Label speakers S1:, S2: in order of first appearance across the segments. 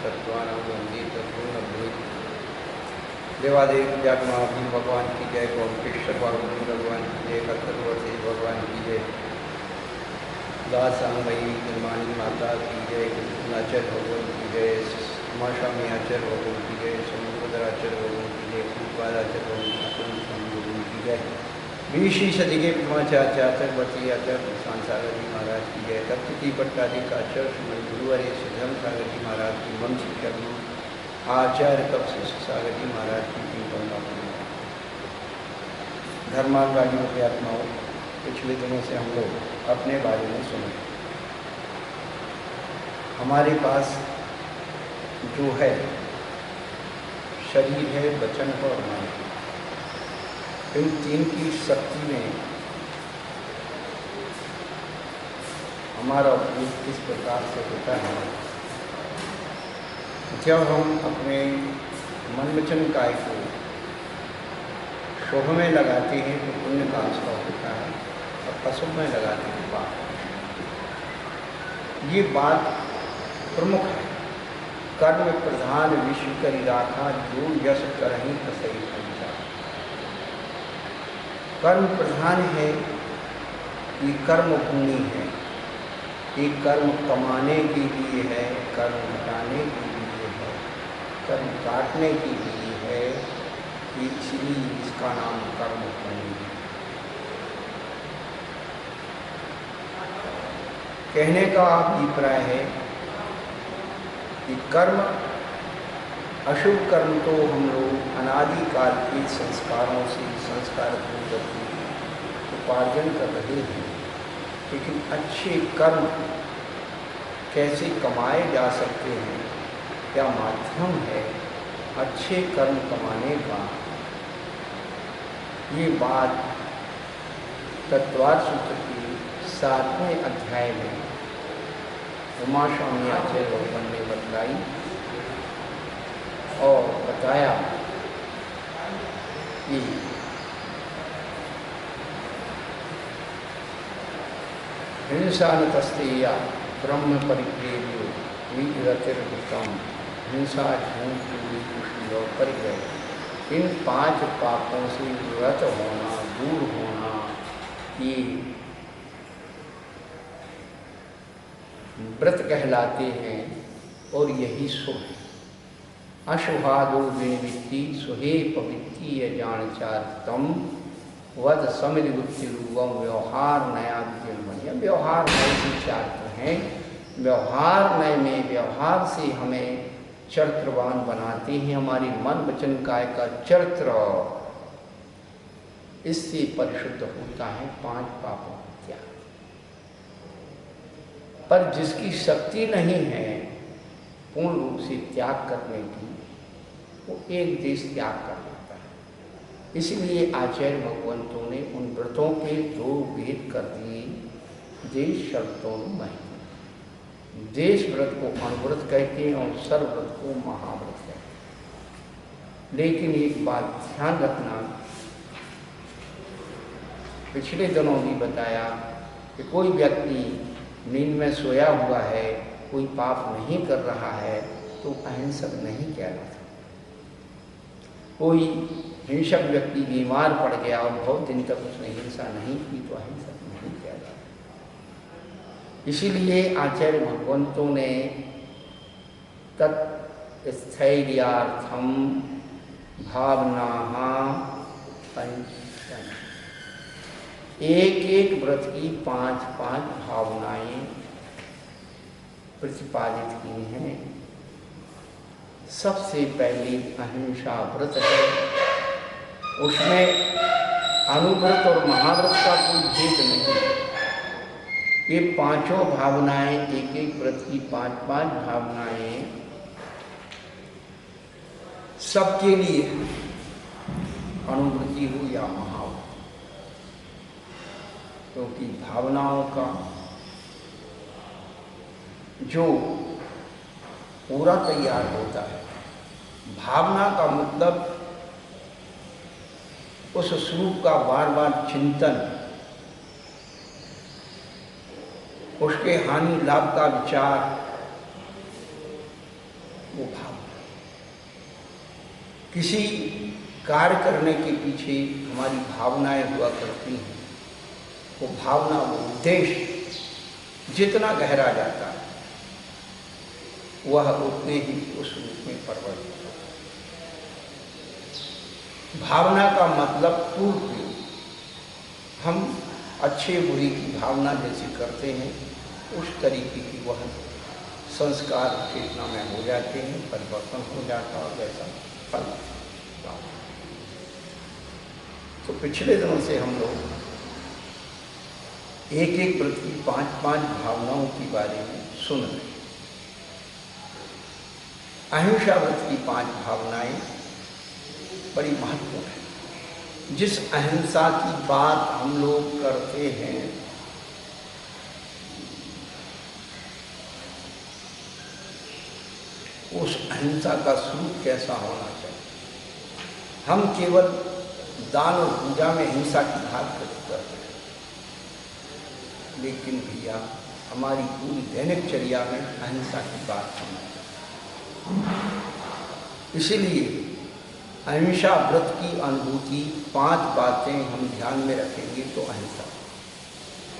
S1: तत्वानां वंदे तत्पूर्णभूत। देवादेव विद्यात्मा भीम भगवान की जय, गोपेश्वर पार्वती भगवान की जय, कत्तरवती भगवान की जय, दास सांगमयी निर्माणी माता की जय, नाचर भगवान की जय, उमा स्वामी आचार्य भगवान की जय, समुद्राचार्य भगवान की जय, फूटवादाचार्य भगवान की जय, 20वीं सदी के आचार्य वर्ती आचार्य भगवान सागर जी महाराज की जय, तप्ती पट्टाधिक आचार्य श्रीमद गुरुवर्य सिद्धम सागर जी महाराज की वंश कर्म आचार्य कप सागर जी महाराज की धर्मानुरागियों की आत्माओं, पिछले दिनों से हम लोग अपने बारे में सुने। हमारे पास जो है शरीर है, वचन है और मन, इन तीन की शक्ति में हमारा उपयोग किस प्रकार से होता है। जब हम अपने मन वचन काय को शुभ में लगाते हैं तो पुण्य का अनुभव होता है, और अशुभ में लगाते हैं पाप। ये बात प्रमुख है। कर्म प्रधान विश्व करी राखा, जो यश करही तसई पंचा। कर्म प्रधान है, ये कर्म भूमि है, ये कर्म कमाने के लिए है, कर्म हटाने के लिए है, कर्म काटने के लिए है, इसलिए इसका नाम कर्म भूमि है। कहने का अभिप्राय है कि कर्म, अशुभ कर्म तो हम लोग अनादिकाल के संस्कारों से संस्कार उपार्जन कर रहे हैं, लेकिन अच्छे कर्म कैसे कमाए जा सकते हैं, क्या माध्यम है अच्छे कर्म कमाने का, ये बात तत्वार्थ सूत्र के 7वें अध्याय में उमा स्वामी आचार्य भगवान ने बतलाई और बताया कि हिंसा न तस्तेया ब्रह्म परिप्रेरियो विरतिर्भुतम, हिंसा झूठ चोरी कुशील और परिग्रह, इन 5 पापों से व्रत होना, दूर होना, ये व्रत कहलाते हैं और यही शुभ है। अशुभादो विनिवृत्ति सुहे पवित्ती जानचारतम वध समिति बुद्धि रूपम व्यवहार नया बढ़िया। व्यवहार नए से 4 हैं। व्यवहार नए में व्यवहार से हमें चरित्रवान बनाते हैं। हमारी मन वचन काय का चरित्र इससे परिशुद्ध होता है 5 पापों का त्याग। पर जिसकी शक्ति नहीं है पूर्ण रूप से त्याग करने की, वो एक देश त्याग कर लेता है। इसलिए आचार्य भगवंतों ने उन व्रतों के 2 भेद कर दिए। देश शर्तों में देश व्रत को अनुव्रत कहते हैं और सर्वव्रत को महाव्रत कहते हैं। लेकिन एक बात ध्यान रखना, पिछले दिनों भी बताया कि कोई व्यक्ति नींद में सोया हुआ है, कोई पाप नहीं कर रहा है तो अहिंसक नहीं कहलाता। कोई हिंसक व्यक्ति बीमार पड़ गया और बहुत दिन तक उसने हिंसा नहीं की तो अहिंसक नहीं कहलाता। इसीलिए आचार्य भगवंतों ने तत्स्थैर्यार्थम भावना पंचम, एक व्रत की 5 भावनाएं प्रतिपादित की हैं। सबसे पहली अहिंसा व्रत है, उसमें अनुव्रत और महाव्रत का कोई भेद नहीं है। ये 5 भावनाएं, एक व्रत की 5 भावनाएं सबके लिए, अनुवृत्ति हो या महाव्रत, क्योंकि भावनाओं का जो पूरा तैयार होता है, भावना का मतलब उस स्वरूप का बार बार चिंतन, उसके हानि लाभ का विचार, वो भावना। किसी कार्य करने के पीछे हमारी भावनाएं हुआ करती हैं। वो भावना, वो उद्देश्य जितना गहरा जाता है वह उतने ही उस रूप में परिवर्तित होता है। भावना का मतलब पूर्व प्रयोग। हम अच्छे बुरे की भावना जैसे करते हैं उस तरीके की वह संस्कार चेतना में हो जाते हैं, परिवर्तन हो जाता है, वैसा फल। तो पिछले दिनों से हम लोग एक एक व्रत की 5-5 भावनाओं के बारे में सुन रहे हैं। अहिंसा व्रत की 5 भावनाएं बड़ी महत्वपूर्ण है। जिस अहिंसा की बात हम लोग करते हैं उस अहिंसा का स्वरूप कैसा होना चाहिए। हम केवल दान और पूजा में हिंसा की बात करते हैं, लेकिन भैया हमारी पूरी दैनिकचर्या में अहिंसा की बात होना चाहिए। इसीलिए अहिंसा व्रत की अनुभूति 5 बातें हम ध्यान में रखेंगे तो अहिंसा।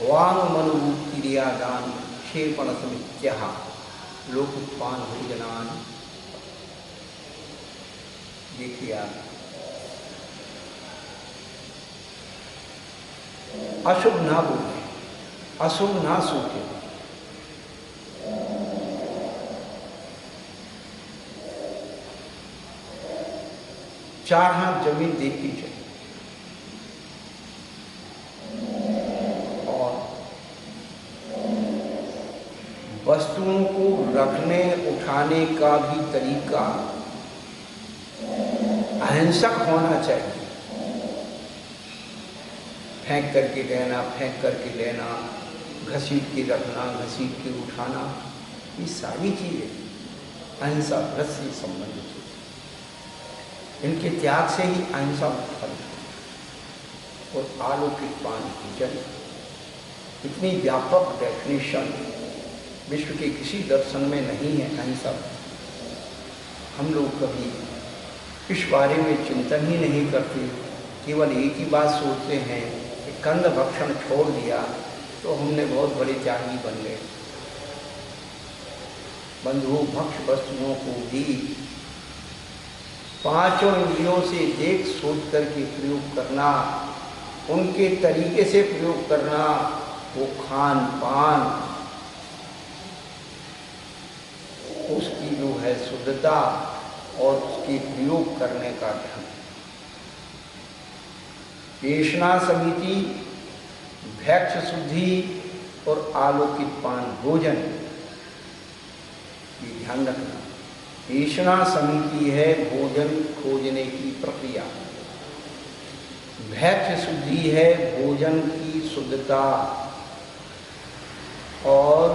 S1: वांग मनोरूप क्रिया दान क्षेपण समित्या लोकोत्पान भोजनान। देखिए आप, अशुभ ना बोले, अशुभ ना सोचे, चार हाथ जमीन देखी चाहिए और वस्तुओं को रखने उठाने का भी तरीका अहिंसक होना चाहिए। फेंक करके लेना, फेंक करके लेना, घसीट के रखना, घसीट के उठाना, ये सारी चीज़ें अहिंसा व्रत से संबंधित है। इनके त्याग से ही अहिंसा फल और आलौकिक पान भोजन। इतनी व्यापक डेफिनेशन विश्व के किसी दर्शन में नहीं है अहिंसा। हम लोग कभी इस बारे में चिंतन ही नहीं करते, केवल एक ही बात सोचते हैं कि कंद भक्षण छोड़ दिया तो हमने बहुत बड़े त्यागी बन गए। बंधु भक्ष वस्तुओं को भी 5 इंद्रियों से देख सोच करके प्रयोग करना, उनके तरीके से प्रयोग करना, वो खान पान, उसकी जो है शुद्धता और उसके प्रयोग करने का ढंग। पेशना समिति, भैक्ष शुद्धि और आलौकिक पान भोजन, ये ध्यान रखना। पेशना समिति है भोजन खोजने की प्रक्रिया, भैक्ष शुद्धि है भोजन की शुद्धता और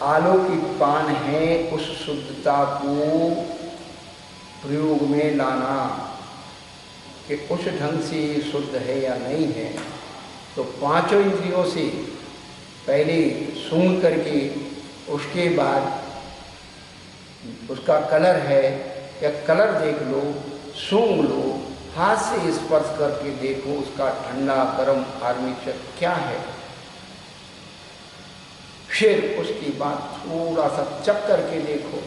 S1: आलौकिक पान है उस शुद्धता को प्रयोग में लाना कि उस ढंग से शुद्ध है या नहीं है। तो 5 इंद्रियों से पहले सूंघ करके उसके बाद उसका कलर है या कलर देख लो, सूंघ लो, हाथ से स्पर्श करके देखो उसका ठंडा गर्म आर्मेचर क्या है। फिर उसके बाद थोड़ा सा चख करके देखो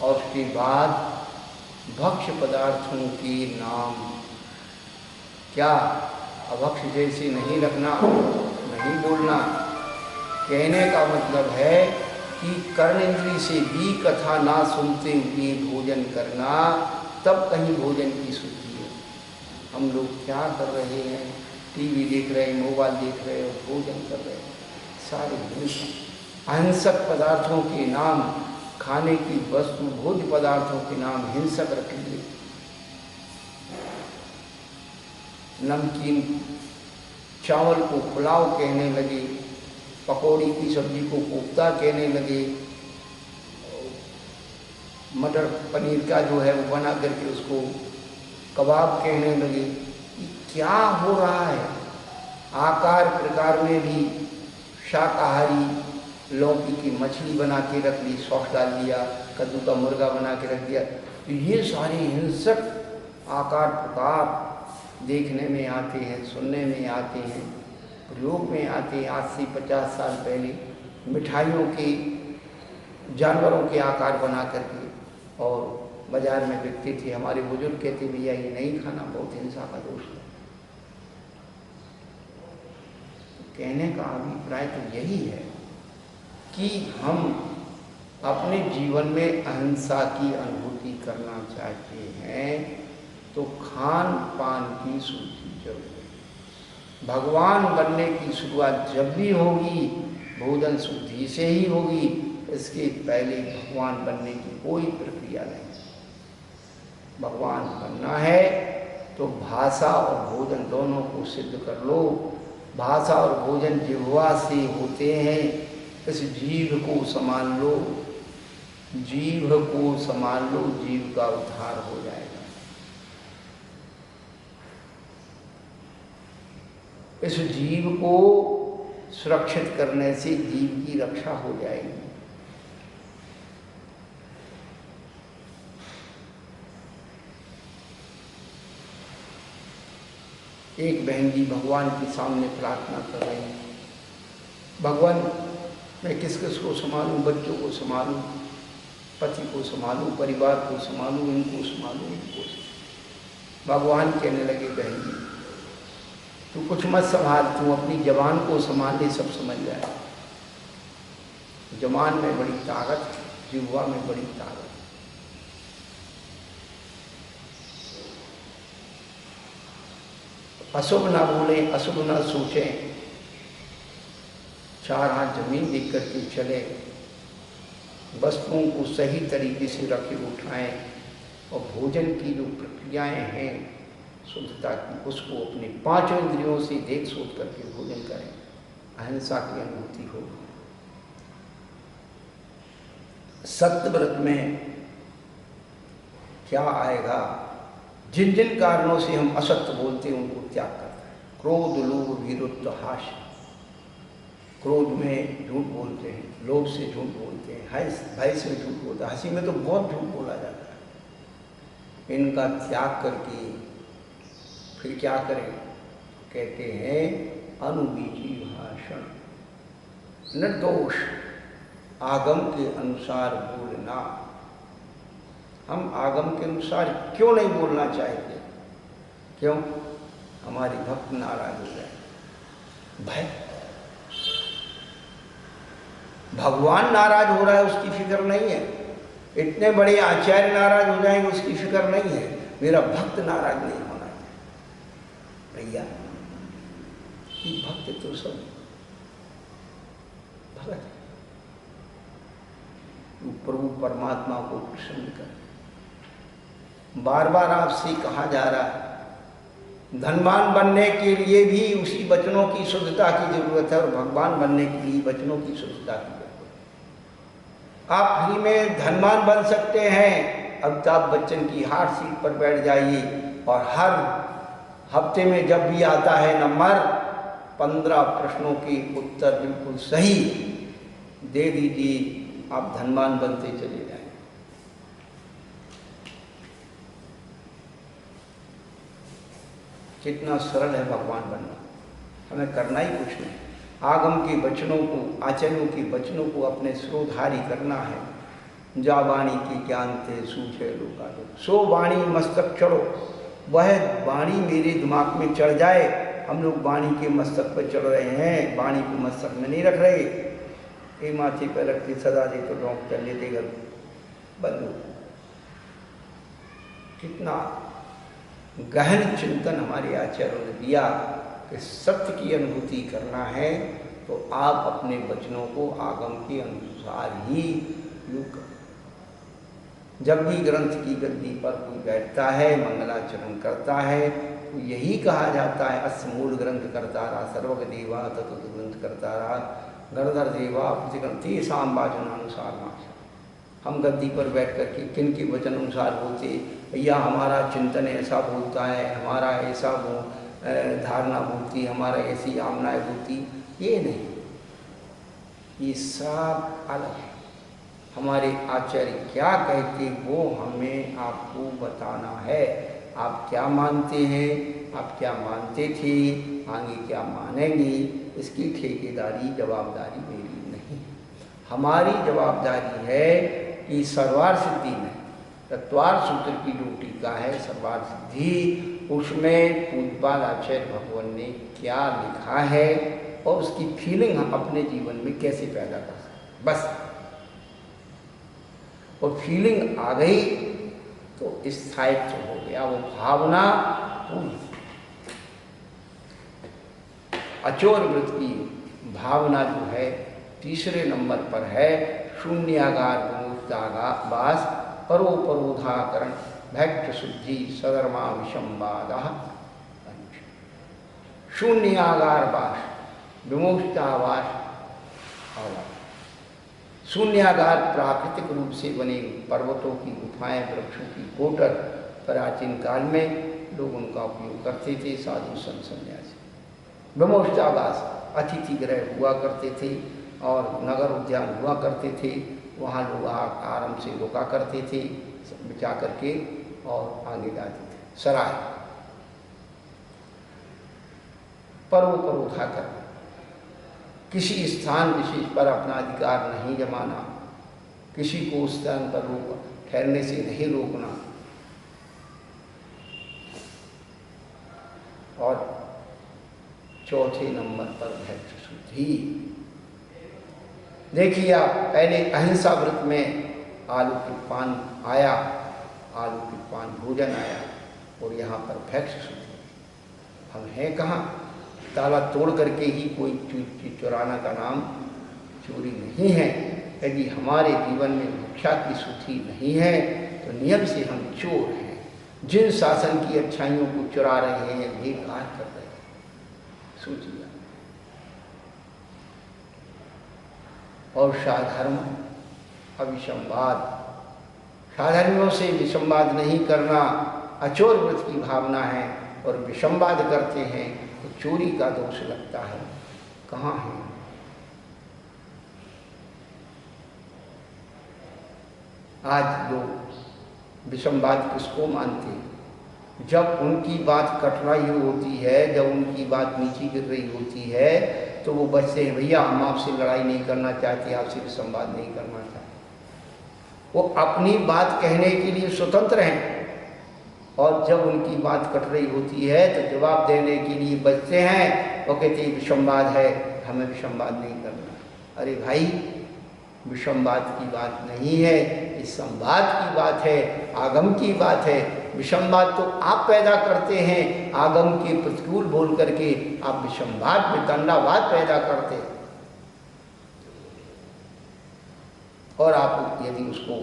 S1: और उसके बाद भक्ष्य पदार्थों के नाम क्या, अभक्ष्य जैसे नहीं रखना, नहीं बोलना। कहने का मतलब है कि कर्णेंद्रिय से भी कथा ना सुनते हुए भोजन करना, तब कहीं भोजन की शुद्धि है। हम लोग क्या कर रहे हैं, टीवी देख रहे हैं, मोबाइल देख रहे हैं और भोजन कर रहे हैं। सारे अहिंसक पदार्थों के नाम, खाने की वस्तु भोज्य पदार्थों के नाम हिंसक रखेंगे। नमकीन चावल को पुलाव कहने लगे, पकौड़ी की सब्जी को कोफ्ता कहने लगे, मटर पनीर का जो है वो बना करके उसको कबाब कहने लगे। ये क्या हो रहा है? आकार प्रकार में भी शाकाहारी लौकी की मछली बना के रख ली, सौंफ डाल दिया, कद्दू का मुर्गा बना के रख दिया। तो ये सारे हिंसक आकार प्रकार देखने में आते हैं, सुनने में आते हैं, प्रयोग में आते हैं। आज से 50 साल पहले मिठाइयों के जानवरों के आकार बना करके और बाजार में बिकते थे। हमारे बुजुर्ग कहते भैया ये नहीं खाना, बहुत हिंसा का दोष है। कहने का अभिप्राय तो यही है कि हम अपने जीवन में अहिंसा की अनुभूति करना चाहते हैं तो खान पान की शुद्धि जरूर है। भगवान बनने की शुरुआत जब भी होगी भोजन शुद्धि से ही होगी। इसके पहले भगवान बनने की कोई प्रक्रिया नहीं। भगवान बनना है तो भाषा और भोजन दोनों को सिद्ध कर लो। भाषा और भोजन जिह्वा से होते हैं। इस जीव को संभाल लो, जीव को संभाल लो, जीव का उद्धार हो जाएगा। इस जीव को सुरक्षित करने से जीव की रक्षा हो जाएगी। एक बहन जी भगवान के सामने प्रार्थना कर रही है, भगवान मैं किस किस को संभालूं, बच्चों को संभालूं, पति को संभालूं, परिवार को संभालूं, इनको संभालूं, इनको। भगवान कहने लगे बहन जी तू कुछ मत संभाल, तू अपनी जबान को संभाल ले, सब समझ जाए। जबान में बड़ी ताकत है, जिह्वा में बड़ी ताकत। अशुभ ना बोले, अशुभ ना सोचें, चार हाथ जमीन देख करके चले, वस्तुओं को सही तरीके से रखे उठाएं और भोजन की जो प्रक्रियाएं हैं शुद्धता की, उसको अपने 5 इंद्रियों से देख सोच करके भोजन करें। अहिंसा की अनुभूति हो। सत्य व्रत में क्या आएगा? जिन जिन कारणों से हम असत्य बोलते हैं उनको त्याग करता है। क्रोध, लोभ, वीरुत्व, हास्य। क्रोध में झूठ बोलते हैं, लोभ से झूठ बोलते हैं, भय से झूठ बोलते हैं, हंसी में तो बहुत झूठ बोला जाता है। इनका त्याग करके फिर क्या करें? कहते हैं अनुबीजी भाषण, निर्दोष आगम के अनुसार बोलना। हम आगम के अनुसार क्यों नहीं बोलना चाहते? क्यों? हमारी भक्त नाराज हो जाए। भय, भगवान नाराज हो रहा है उसकी फिक्र नहीं है, इतने बड़े आचार्य नाराज हो जाएंगे उसकी फिक्र नहीं है, मेरा भक्त नाराज नहीं होना चाहिए। भैया ये भक्त तो सब भगत है, प्रभु परमात्मा को प्रसन्न कर। बार बार आपसे कहा जा रहा है धनवान बनने के लिए भी उसी वचनों की शुद्धता की जरूरत है और भगवान बनने के लिए वचनों की शुद्धता की जरूरत है। आप फ्री में धनवान बन सकते हैं। अमिताभ बच्चन की हार सीट पर बैठ जाइए और हर हफ्ते में जब भी आता है नंबर 15 प्रश्नों के उत्तर बिल्कुल सही दे दीजिए, आप धनवान बनते चले जाएं। कितना सरल है भगवान बनना, हमें करना ही कुछ नहीं। आगम के वचनों को, आचार्यों के वचनों को अपने स्रोधारी करना है। जा वाणी के ज्ञान थे सूझे लोका दो, सो वाणी मस्तक चढ़ो। वह वाणी मेरे दिमाग में चढ़ जाए। हम लोग वाणी के मस्तक पर चढ़ रहे हैं, वाणी को मस्तक में नहीं रख रहे। ये माथे पर रख के सदा दे तो डॉक कर लेते घर बंद। कितना गहन चिंतन हमारे आचार्यों ने दिया कि सत्य की अनुभूति करना है तो आप अपने वचनों को आगम के अनुसार ही योग करो। जब भी ग्रंथ की गद्दी पर कोई बैठता है, मंगलाचरण करता है, तो यही कहा जाता है अस्य मूल ग्रंथ करता रहा, सर्वग देवा तत्व ग्रंथ करता रहा, गणधर देवा प्रतिग्रंथी शाम वाचनानुसार नाश। हम गद्दी पर बैठ कर के किन के वचन अनुसार बोलते, भैया हमारा चिंतन ऐसा बोलता है, हमारा ऐसा धारणा बोलती, हमारा ऐसी आमनाएं बोलती, ये नहीं। ये सब अलग है। हमारे आचार्य क्या कहते वो हमें आपको बताना है। आप क्या मानते हैं, आप क्या मानते थे, आगे क्या मानेंगे, इसकी ठेकेदारी जवाबदारी मेरी नहीं। हमारी जवाबदारी है कि सर्वार सिद्धि में तत्वार सूत्र की जो टीका है सर्वार सिद्धि, उसमें पूज्यपाद आचार्य भगवान ने क्या लिखा है और उसकी फीलिंग हम अपने जीवन में कैसे पैदा कर सकते, बस। और फीलिंग आ गई तो स्थायित्व हो गया, वो भावना पूरी। अचोर वृत्त की भावना जो है तीसरे नंबर पर है, शून्यागार विमुक्तागास परोपरोधाकरण भैक्ष शुद्धि सधर्मा विषंवादा। शून्यागार वास, विमुक्तावास और शून्यागार प्राकृतिक रूप से बने पर्वतों की गुफाएं, वृक्षों की कोटर प्राचीन काल में लोग उनका उपयोग करते थे, साधु संत सन्यासी। विमोक्षावास अतिथि गृह हुआ करते थे और नगर उद्यान हुआ करते थे, वहाँ लोग आराम से रुका करते थे, बिचा करके और आगे जाते थे। सराय परोपरोधा कर, किसी स्थान विशेष पर अपना अधिकार नहीं जमाना, किसी को उस स्थान पर ठहरने से नहीं रोकना। और चौथे नंबर पर भैक्ष शुद्धि। देखिए आप, पहले अहिंसा व्रत में आलू के पान आया, आलू के पान भोजन आया, और यहाँ पर भैक्ष शुद्धि। हम हैं कहाँ? ताला तोड़ करके ही कोई चीज चुराना का नाम चोरी नहीं है। यदि हमारे जीवन में भिक्षा की शुद्धि नहीं है तो नियम से हम चोर हैं। जिन शासन की अच्छाइयों को चुरा रहे हैं, बेकार कर रहे हैं, सोचिए। और साधर्म अविसंवाद, साधर्मियों से विसंवाद नहीं करना अचोर व्रत की भावना है। और विसंवाद करते हैं तो चोरी का दोष लगता है। कहाँ है? आज लोग विसंवाद किसको मानते हैं? जब उनकी बात कठिनाई होती है, जब उनकी बात नीची गिर रही होती है, तो वो बच्चे हैं, भैया हम आपसे लड़ाई नहीं करना चाहते, आपसे विसंवाद नहीं करना चाहते। वो अपनी बात कहने के लिए स्वतंत्र हैं, और जब उनकी बात कट रही होती है तो जवाब देने के लिए बचते हैं। वो कहते हैं विसंवाद है, हमें विसंवाद नहीं करना। अरे भाई, विसंवाद की बात नहीं है, इस संवाद की बात है, आगम की बात है। विसंवाद तो आप पैदा करते हैं, आगम के प्रतिकूल बोल करके आप विसंवाद में दंडावाद पैदा करते हैं। और आप यदि उसको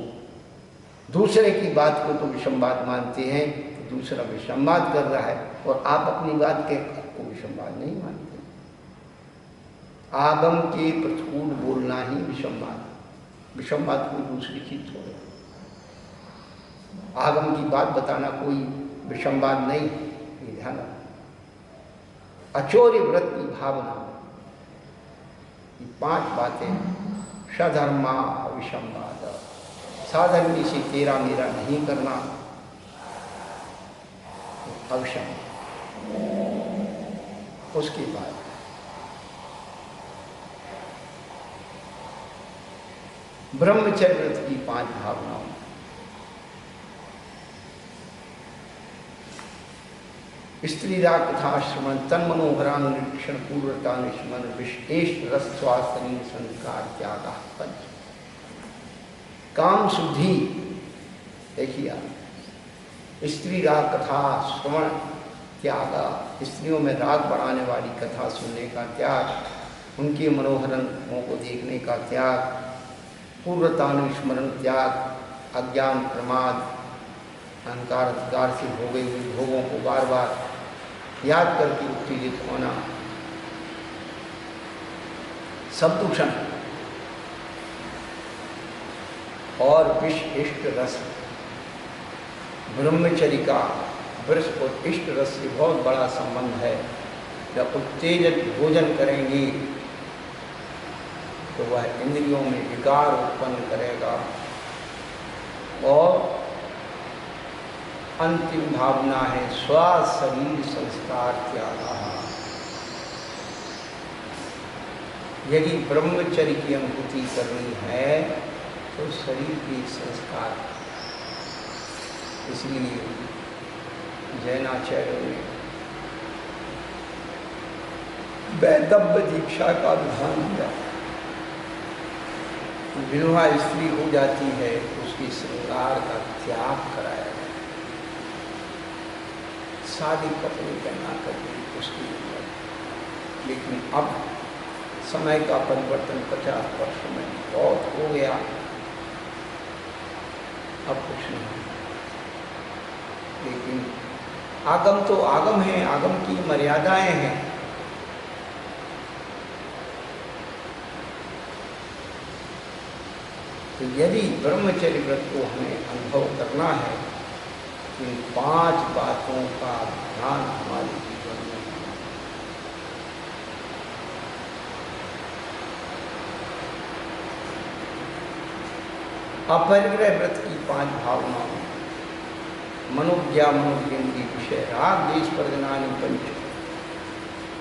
S1: दूसरे की बात को तो विसंवाद मानते हैं, तो दूसरा विसंवाद कर रहा है, और आप अपनी बात के को विसंवाद नहीं मानते। आगम के प्रतिकूल बोलना ही विसंवाद। विसंवाद कोई दूसरी चीज छोड़े, आगम की बात बताना कोई विसंवाद नहीं। ये ध्यान रखना। अचौर्य व्रत की भावना, ये 5 बातें। सधर्मा विसंवाद, साधर्मी से तेरा मेरा नहीं करना, अविषम। उसके बाद ब्रह्मचर्य व्रत की 5 भावनाओं। स्त्री राग तथा श्रवण, तन मनोहरांग निरीक्षण, पूर्वता निस्मरण, विशेष रस स्वास्थ्य संस्कार त्याग। पंच काम शुद्धि। देखिए आप, स्त्री राग कथा श्रवण त्याग, स्त्रियों में राग बढ़ाने वाली कथा सुनने का त्याग, उनके मनोहरणों को देखने का त्याग, पूर्वतानुस्मरण त्याग, अज्ञान प्रमाद अहंकार अधिकार से भोगे हुए भोगों को बार बार याद करके उत्तेजित होना, शब्दूषण और विष इष्ट रस। ब्रह्मचर्य का विष और इष्ट रस से बहुत बड़ा संबंध है। जब उत्तेजित भोजन करेंगे तो वह इंद्रियों में विकार उत्पन्न करेगा और अंतिम भावना है स्व शरीर संस्कार त्याग। यदि ब्रह्मचर्य की अनुभूति करनी है तो शरीर के संस्कार, इसलिए जैनाचार्यों ने वैदव्य दीक्षा का विधान दिया। विधवा स्त्री हो जाती है उसकी श्रृंगार का त्याग कराया जाए, शादी कपड़े पहना करके उसकी उम्र। लेकिन अब समय का परिवर्तन 50 वर्ष में बहुत हो गया, अब कुछ नहीं। लेकिन आगम तो आगम है, आगम की मर्यादाएं हैं। तो यदि ब्रह्मचर्य व्रत को हमें अनुभव करना है तो इन 5 बातों का ध्यान हमारे जीवन में होना। अपरिग्रह व्रत की 5 भावनाओं, मनोज्ञा मनोज्ञेन्द्रिय विषय, राग द्वेष प्रजनानि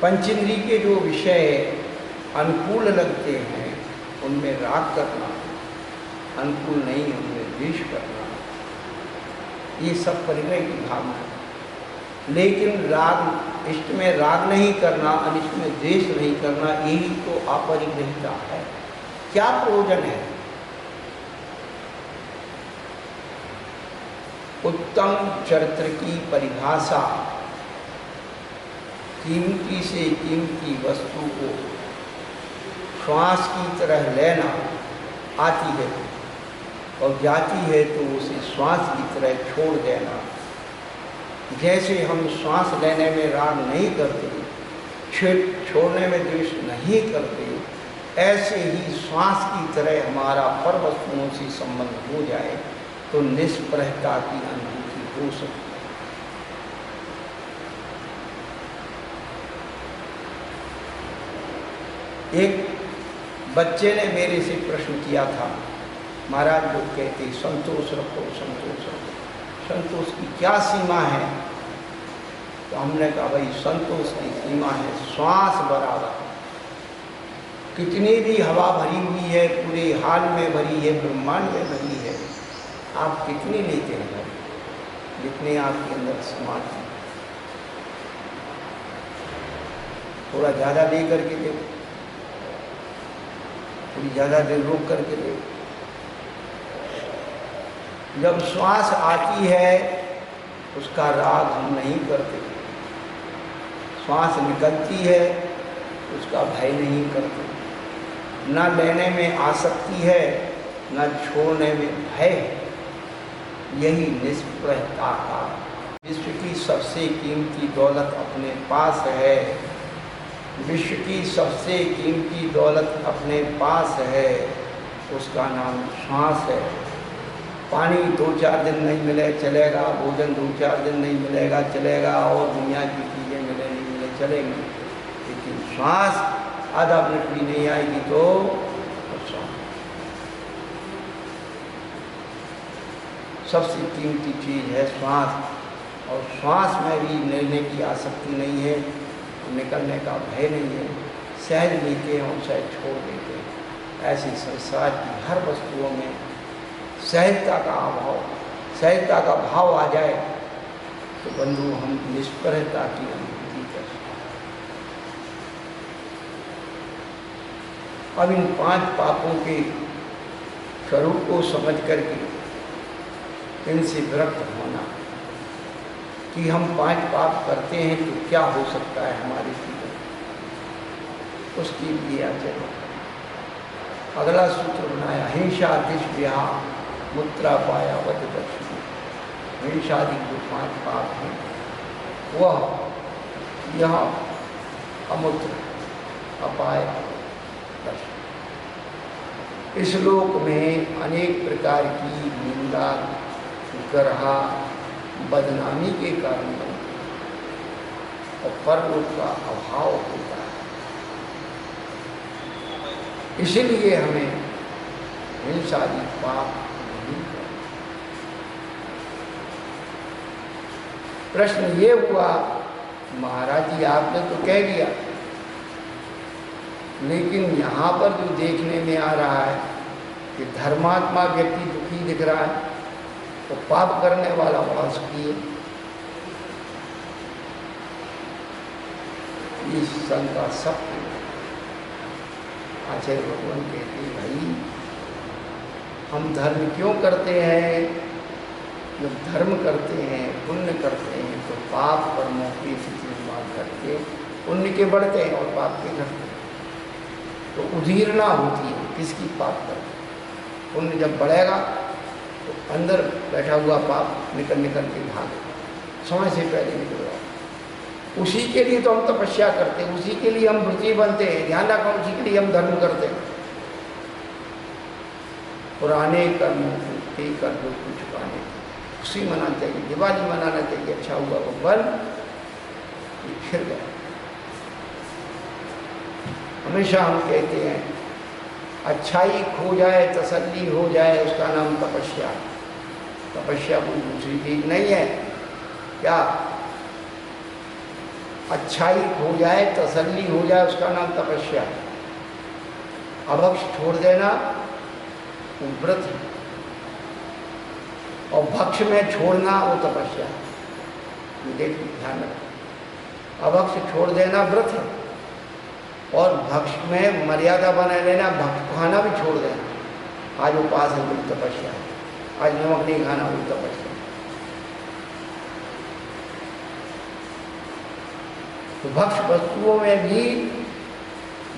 S1: पंचेंद्रिय के जो विषय अनुकूल लगते हैं उनमें राग करना, अनुकूल नहीं उनमें द्वेष करना, ये सब परिग्रह की भावना है। लेकिन राग, इष्ट में राग नहीं करना, अनिष्ट में द्वेष नहीं करना, यही तो अपरिग्रहिता है। क्या प्रयोजन है? उत्तम चरित्र की परिभाषा कीमती से कीमती वस्तु को श्वास की तरह लेना आती है और जाती है तो उसे श्वास की तरह छोड़ देना। जैसे हम श्वास लेने में राग नहीं करते, छोड़ने में द्वेष नहीं करते, ऐसे ही श्वास की तरह हमारा पर वस्तुओं से संबंध हो जाए तो निष्प्रहता की अनुभूति हो सकती है। एक बच्चे ने मेरे से प्रश्न किया था, महाराज लोग कहते संतोष रखो, संतोष रखो, संतोष की क्या सीमा है? तो हमने कहा भाई संतोष की सीमा है श्वास बराबर। कितनी भी हवा भरी हुई है, पूरे हाल में भरी है, ब्रह्मांड में भरी है, आप कितनी लेते हैं? जितने आपके अंदर समाज है। थोड़ा ज़्यादा ले करके देखो, थोड़ी ज़्यादा देर रोक करके देखो। जब श्वास आती है उसका राग हम नहीं करते, श्वास निकलती है उसका भय नहीं करते, न लेने में आसक्ति है न छोड़ने में भय है। यही निष्प्रहता का। विश्व की सबसे कीमती दौलत अपने पास है, विश्व की सबसे कीमती दौलत अपने पास है, उसका नाम श्वास है। पानी 2-4 दिन नहीं मिले चलेगा, भोजन 2-4 दिन नहीं मिलेगा चलेगा, और दुनिया की चीज़ें मिले नहीं मिले चलेंगी, लेकिन श्वास आधा मिनट भी नहीं आएगी तो सबसे कीमती चीज़ है श्वास। और श्वास में भी लेने की आसक्ति नहीं है, निकलने का भय नहीं है, सहज लेते हैं और सहज छोड़ देते हैं। ऐसी संसार की हर वस्तुओं में सहजता का अभाव, सहजता का भाव आ जाए तो बंधु हम निष्प्रहता की अनुभूति कर सकते हैं। अब इन 5 पापों के स्वरूप को समझ करके इनसे विरक्त होना कि हम 5 पाप करते हैं तो क्या हो सकता है हमारे जीवन, उसकी भी आचरण। अगला सूत्र बनाया, हिंसा दिष्व्या मुद्रा पाया वध दर्शन। हिंसादि जो 5 पाप हैं वह यह अमुद्र, अपाय, दर्शन। इस लोक में अनेक प्रकार की निंदा, ग्रहा, बदनामी के कारण बनते और परलोक का अभाव होता है।
S2: इसीलिए हमें हिंसा आदि पाप नहीं करना। प्रश्न ये हुआ, महाराज जी आपने तो कह दिया, लेकिन यहाँ पर जो देखने में आ रहा है कि धर्मात्मा व्यक्ति दुखी दिख रहा है, तो पाप करने वाला बड़ा सुखी है। इस शंका सत्य आचार्य भगवान कहते हैं, भाई हम धर्म क्यों करते हैं? जब धर्म करते हैं, पुण्य करते हैं, तो पाप कर्मों की स्थिति निर्माण करके पुण्य के बढ़ते हैं और पाप के घटते हैं। तो उधीरना होती है किसकी? पाप कर। पुण्य जब बढ़ेगा तो अंदर बैठा हुआ पाप निकल निकल के भागेगा, समय से पहले निकल रहा। उसी के लिए तो हम तपस्या करते हैं, उसी के लिए हम व्रती बनते हैं। ध्यान रखो, उसी के लिए हम धर्म करते हैं। पुराने कर्मों के कर्मों को चुकाने खुशी मनाना चाहिए, दिवाली मनाना चाहिए। अच्छा हुआ वो बल फिर गया। हमेशा हम कहते हैं अच्छाई खो जाए, तसल्ली हो जाए, उसका नाम तपस्या। तपस्या कोई दूसरी चीज नहीं है। क्या? अच्छाई खो जाए, तसल्ली हो जाए, उसका नाम तपस्या। अभक्ष छोड़ देना वो व्रत है, और भक्ष में छोड़ना वो तपस्या है। देखिए, ध्यान रखो, अभक्ष छोड़ देना व्रत है, और भक्ष में मर्यादा बनाए लेना, भक्ष खाना भी छोड़ देना। आज उपास है, बड़ी तपस्या है। आज नमक नहीं खाना, बड़ी तपस्या है। तो भक्ष वस्तुओं में भी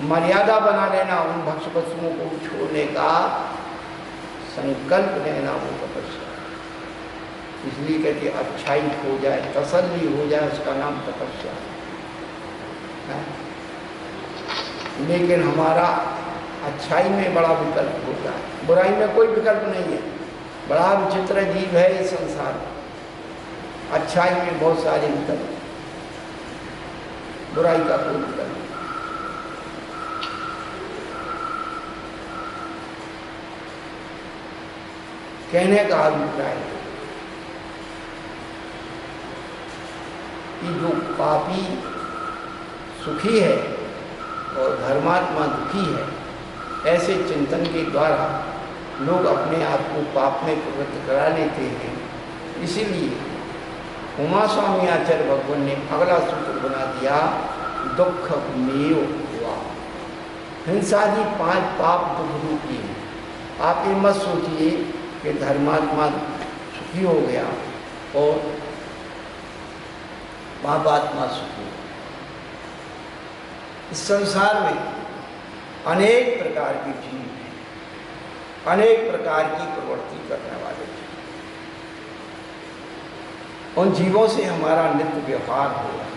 S2: मर्यादा बना लेना, उन भक्ष वस्तुओं को छोड़ने का संकल्प लेना, वो तपस्या। इसलिए कहते अच्छाई हो जाए, तसल्ली हो जाए, उसका नाम तपस्या है। लेकिन हमारा अच्छाई में बड़ा विकल्प होता है, बुराई में कोई विकल्प नहीं है। बड़ा विचित्र जीव है इस संसार। अच्छाई में बहुत सारे विकल्प, बुराई का कोई विकल्प नहीं। कहने का अभिप्राय है कि जो पापी सुखी है और धर्मात्मा दुखी है, ऐसे चिंतन के द्वारा लोग अपने आप को पाप में प्रवृत्त करा लेते हैं। इसीलिए उमा स्वामी आचार्य भगवान ने अगला सूत्र बना दिया, दुख मेव हुआ। हिंसादि 5 पाप दुख रूपी हैं। आप ये मत सोचिए कि धर्मात्मा सुखी हो गया और पापात्मा सुखी। इस संसार में अनेक प्रकार के जीव हैं, अनेक प्रकार की प्रवृत्ति करने वाले जीव। उन जीवों से हमारा नित्य व्यवहार हो रहा है।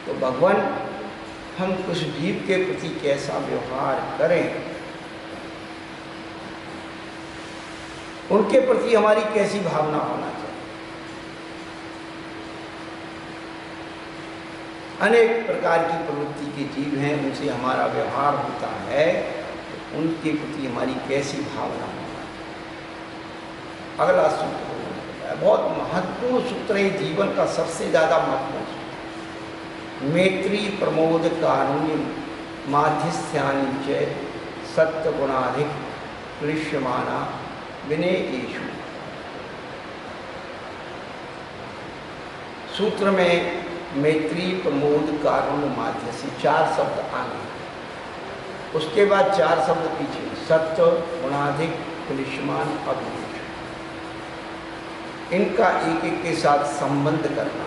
S2: तो भगवान हम उस जीव के प्रति कैसा व्यवहार करें, उनके प्रति हमारी कैसी भावना होना चाहिए। अनेक प्रकार की प्रवृत्ति के जीव हैं, उनसे हमारा व्यवहार होता है, तो उनके प्रति हमारी कैसी भावना होना चाहिए। अगला सूत्र बहुत महत्वपूर्ण सूत्र है, जीवन का सबसे ज्यादा महत्वपूर्ण सूत्र। मैत्री प्रमोद कारुण्य माध्यस्थ्यानि च सत्य गुणाधिक क्लिश्यमाना विनयेषु। सूत्र में मैत्री प्रमोद कारुण्य माध्य से 4 शब्द आगे, उसके बाद 4 शब्द पीछे, सत्य गुणाधिक क्लिश्यमान अभिनेश। इनका एक एक के साथ संबंध करना।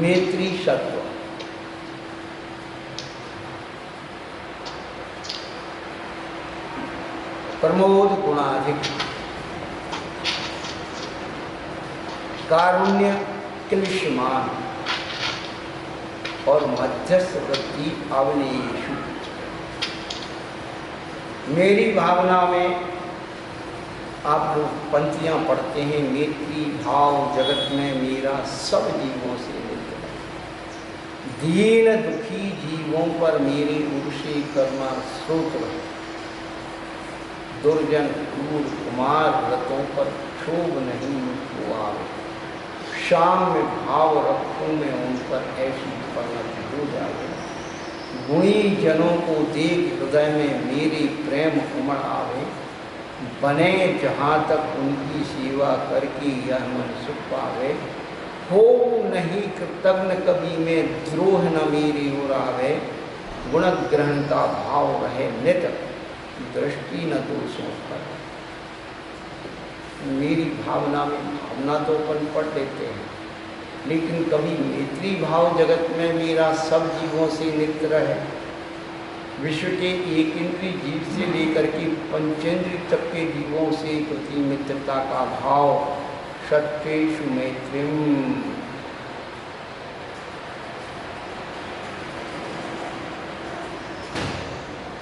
S2: मैत्री सत्व, प्रमोद गुणाधिक, कारुण्य क्लिश्यमान, और मध्यस्थ वृत्ति अवनीयेषु। मेरी भावना में आप लोग पंक्तियाँ पढ़ते हैं, मैत्री भाव जगत में मेरा सब जीवों से मिलता है। दीन दुखी जीवों पर मेरे उर्षे कर्मा स्रोत रहे। दुर्जन क्रूर कुमार व्रतों पर क्षोभ नहीं मुझको आवे। शाम में भाव रखूं मैं उन पर ऐसी परिणति हो जाए। गुणी जनों को देख हृदय में मेरे प्रेम उमड़ आवे। बने जहाँ तक उनकी सेवा करके यह मन सुख पावे। हो नहीं कृतज्ञ कभी में द्रोह न मेरी ओर आवे। गुण ग्रहण का भाव रहे नित दृष्टि न दोषों पर। मेरी भावना में भावना तो अपन पढ़ लेते हैं, लेकिन कभी मैत्री भाव जगत में मेरा सब जीवों से मित्र है। विश्व के एक इंद्रिय जीव से लेकर के पंचेंद्रिय तक के जीवों से प्रति मित्रता का भाव सत्येषु मैत्रीम।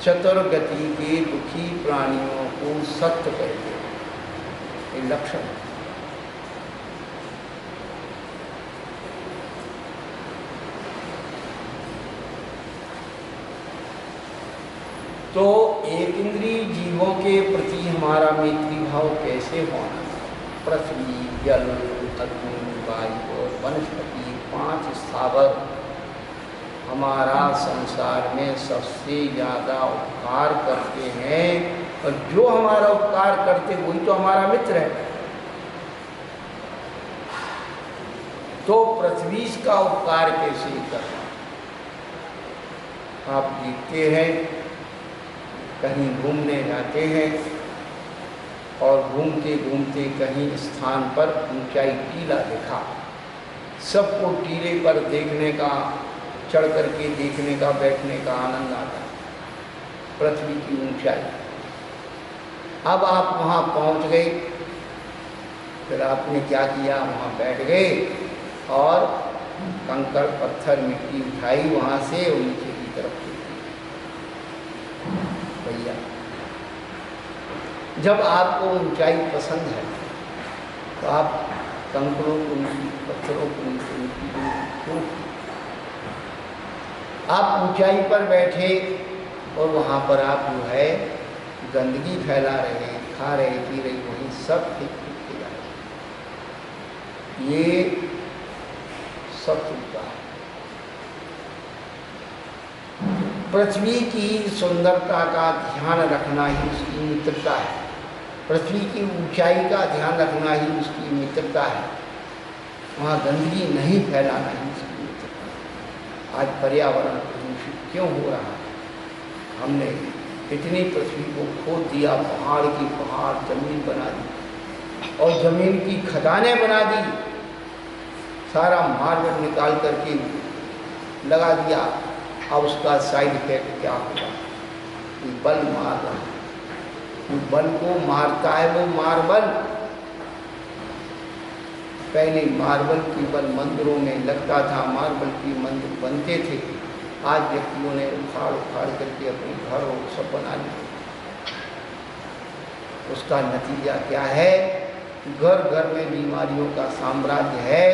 S2: चतुर्गति के दुखी प्राणियों को सत्य कहते हैं, ये लक्षण है। तो एक इंद्रिय जीवों के प्रति हमारा मैत्री भाव कैसे होना? पृथ्वी, जल, अग्नि, वायु और वनस्पति 5 स्थावर हमारा संसार में सबसे ज़्यादा उपकार करते हैं, और जो हमारा उपकार करते वही तो हमारा मित्र है। तो पृथ्वी का उपकार कैसे करना? आप देखते हैं कहीं घूमने जाते हैं और घूमते घूमते कहीं स्थान पर ऊंचाई टीला दिखा, सबको टीले पर देखने का, चढ़ करके देखने का, बैठने का आनंद आता। पृथ्वी की ऊंचाई। अब आप वहाँ पहुँच गए, फिर आपने क्या किया? वहाँ बैठ गए और कंकड़ पत्थर मिट्टी उठाई वहाँ से और नीचे की तरफ भैया। जब आपको ऊंचाई पसंद है तो आप कंकड़ों को, पत्थरों को क्यों? आप ऊंचाई पर बैठे और वहाँ पर आप जो है गंदगी फैला रहे, खा रहे, पी रहे, वहीं सब ठीक के जा रहे। ये सब चुका है। पृथ्वी की सुंदरता का ध्यान रखना ही उसकी मित्रता है। पृथ्वी की ऊंचाई का ध्यान रखना ही उसकी मित्रता है। वहाँ गंदगी नहीं फैलाना ही उसकी मित्रता है। आज पर्यावरण प्रदूषित क्यों हो रहा है? हमने इतनी पृथ्वी को खोद दिया, पहाड़ की पहाड़ जमीन बना दी और जमीन की खदानें बना दी, सारा मार्बल निकाल करके लगा दिया। अब उसका साइड इफेक्ट क्या होगा? ये बल मार रहा है, जो बल को मारता है वो मार्बल। पहले मार्बल केवल मंदिरों में लगता था, मार्बल की मंदिर बनते थे। आज व्यक्तियों ने उखाड़ उखाड़ करके अपने घर और सब बना लिए। उसका नतीजा क्या है? घर घर में बीमारियों का साम्राज्य है।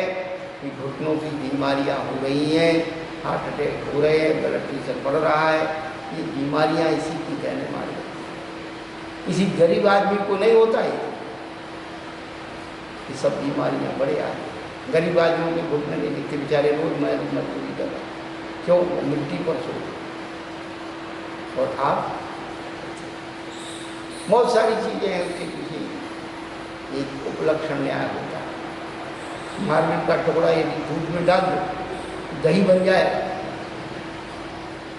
S2: घुटनों की बीमारियां हो रही हैं, हार्ट अटैक हो रहे हैं, ब्लड प्रेशर बढ़ रहा है। ये बीमारियां इसी की कहने मारी। किसी गरीब आदमी को नहीं होता है ये सब बीमारियां बड़े आदमी। गरीब आदमियों के घुटने नहीं दिखते, बेचारे रोज मजदूरी कर रहे। क्यों? वो मिट्टी पर सो। और आप बहुत सारी चीज़ें हैं उसके पीछे एक उपलक्षण न्याय होता है। मार्बल का टुकड़ा यदि दूध में डाल दो, दही बन जाए।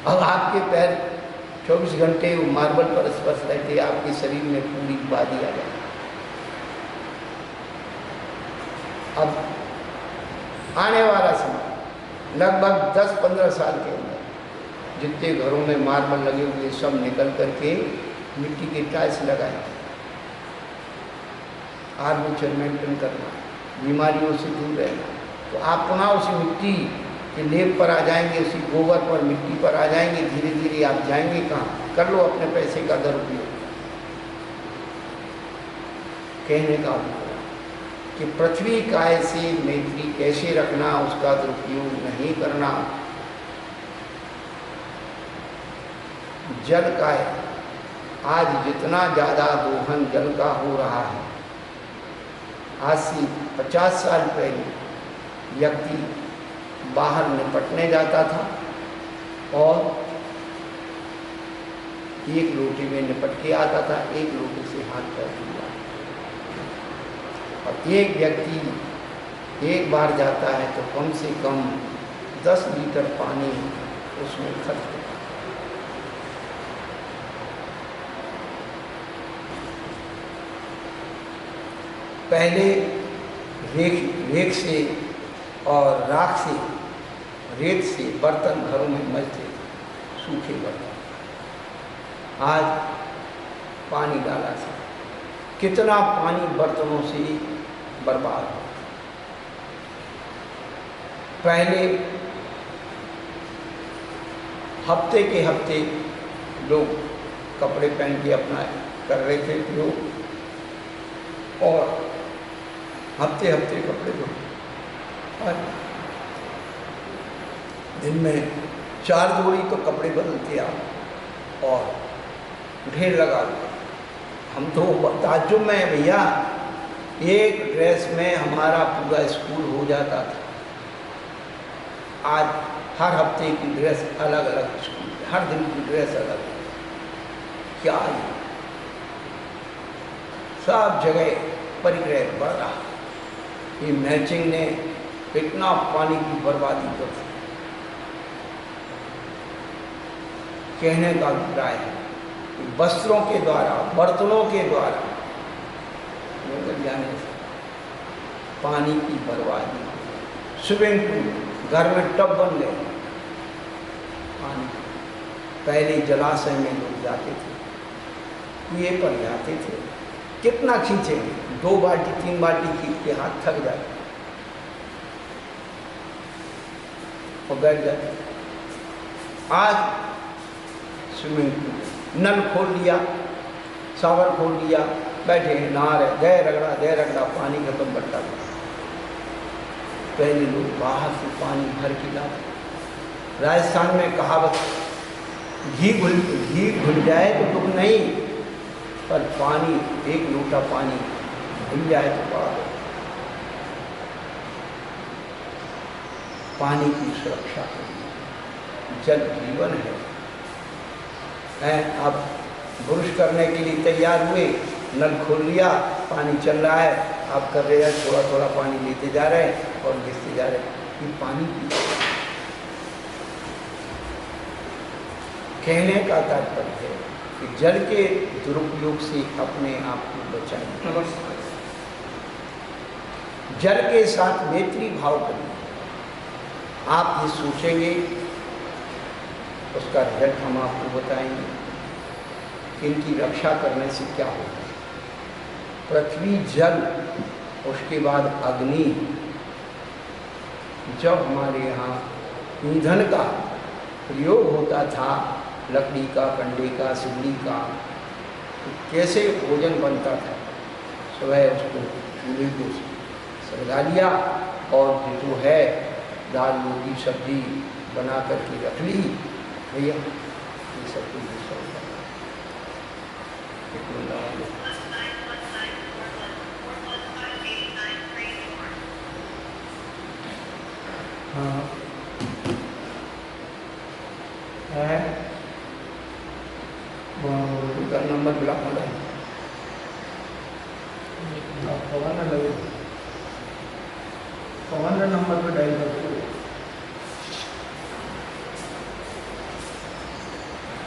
S2: अब आपके पैर 24 घंटे वो मार्बल पर स्पर्श रहते, आपके शरीर में पूरी बादी आ जाए। अब आने वाला समय लगभग 10-15 साल के अंदर जितने घरों में मार्बल लगे हुए सब निकल करके मिट्टी के टाइल्स लगाए। आर्मेचर मेंटेन करना, बीमारियों से दूर रहना। तो आप पुनः उसी मिट्टी के लेप पर आ जाएंगे, उसी गोबर पर, मिट्टी पर आ जाएंगे। धीरे धीरे आप जाएंगे कहाँ? कर लो अपने पैसे का दुरुपयोग। कहने का कि पृथ्वी काय से मैत्री कैसे रखना, उसका दुरुपयोग नहीं करना। जल का है। आज जितना ज़्यादा दोहन जल का हो रहा है, आज से 50 साल पहले व्यक्ति बाहर निपटने जाता था और एक लोटे में निपट के आता था, एक लोटे से हाथ पैर धुला। और एक व्यक्ति एक बार जाता है तो कम से कम 10 लीटर पानी उसमें खर्च होता है। पहले रेत से और राख से, रेत से बर्तन घरों में मलते, सूखे बर्तन। आज पानी डाला था, कितना पानी बर्तनों से बर्बाद हो। पहले हफ्ते के हफ्ते लोग कपड़े पहन के अपना कर रहे थे लोग, और हफ्ते हफ्ते कपड़े धो, और दिन में 4 जोड़ी तो कपड़े बदलते आप, और ढेर लगा दो। हम तो ताज्जुब में हैं भैया, एक ड्रेस में हमारा पूरा स्कूल हो जाता था। आज हर हफ्ते की ड्रेस अलग अलग स्कूल, हर दिन की ड्रेस अलग। क्या है? सब जगह परिग्रह बढ़ रहा। ये मैचिंग ने इतना पानी की बर्बादी कर दी। कहने का अभिप्राय है कि वस्त्रों के द्वारा, बर्तनों के द्वारा नगर जाने से पानी की बर्बादी। स्विमिंग पूल, घर में टब बन गए पानी। पहले जलाशय में लोग जाते थे, कुएं पर जाते थे, कितना खींचेंगे, 2 बाल्टी 3 बाल्टी खींच के हाथ थक जाते और बैठ जाते। आज स्विमिंग पूल, नल खोल लिया, शावर खोल लिया, बैठे नहा रहे, दे रगड़ा पानी खत्म करता था। पहले लोग बाहर से पानी भर के लाते। राजस्थान में कहावत, घी घुल जाए तो दुख नहीं, पर पानी, 1 लोटा पानी घुल जाए तो बड़ा दुख। पानी की सुरक्षा करनी, जल जीवन है। आप ब्रश करने के लिए तैयार हुए, नल खोल लिया, पानी चल रहा है, आप कर रहे हैं, थोड़ा थोड़ा पानी लेते जा रहे हैं और गिरते जा रहे हैं। ये पानी पी। कहने का तात्पर्य है कि जल के दुरुपयोग से अपने आप को बचाएं। जल के साथ मैत्री भाव करिए। आप ये सोचेंगे, उसका रिजल्ट हम आपको बताएंगे कि इनकी रक्षा करने से क्या होगा। पृथ्वी, जल, उसके बाद अग्नि। जब हमारे यहाँ ईंधन का प्रयोग होता था, लकड़ी का, कंडे का, सिगड़ी का, तो कैसे भोजन बनता था। सुबह उसको चूल्हे को सलगा लिया और जो है दाल रोटी सब्जी बना करके रख ली। भैया ये सब कुछ हाँ है, उनका नंबर ब्लॉक हो रहा है, पवन लगे, पवन नंबर पर डायल करते।